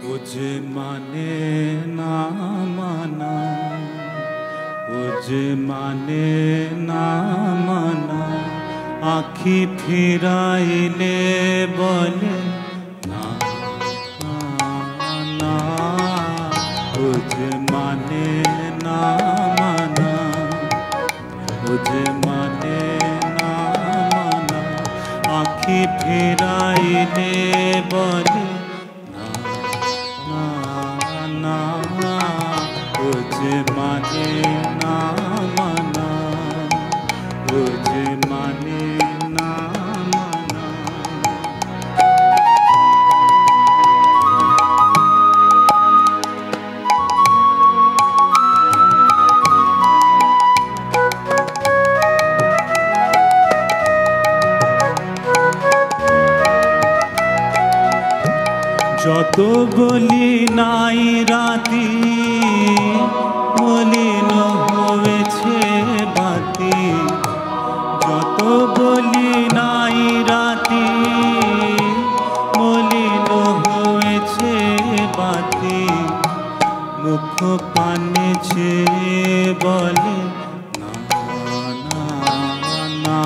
ও যে মানে না মানা, ও যে মানে না মানা, আখি ফিরাইলে বলে না না না। ও যে মানে না মানা, ও যে মানে না মানা, আখি ফিরাইলে বলে না। ও যে মানে না মানা, ও যে মানে না মানা। যত বলি নাই রাতি, মলিন হয়েছে বাতি। যত বলি নাই রাতি, মলিন হয়েছে বাতি। মুখ পানে চেয়ে বলে না না না।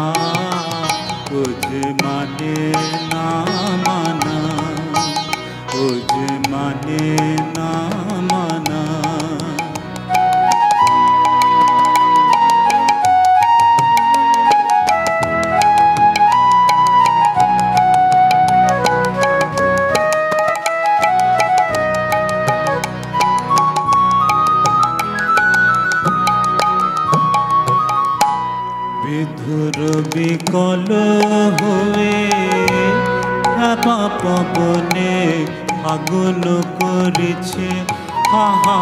ও যে মানে না মানা, ও যে মানে না মানা। বিধুর বিকল হয়ে হ্যাপা পবনে আগুন করেছে হাহা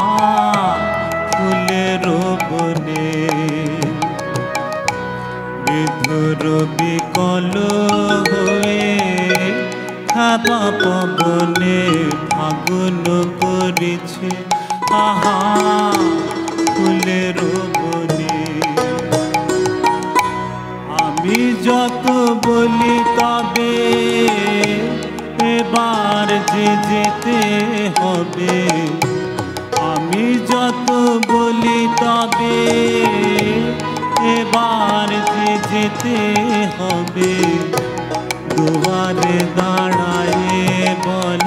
ফুলের বনে। বিধুর বিকল হয়ে হ্যাপা পবনে আগুন করেছে হাহা ফুলের বনে। আমি যত বলি তবে এবার যে যেতে হবে। আমি যত বলি তবে এবার যে যেতে হবে। দুয়ারে দাঁড়ায় বলে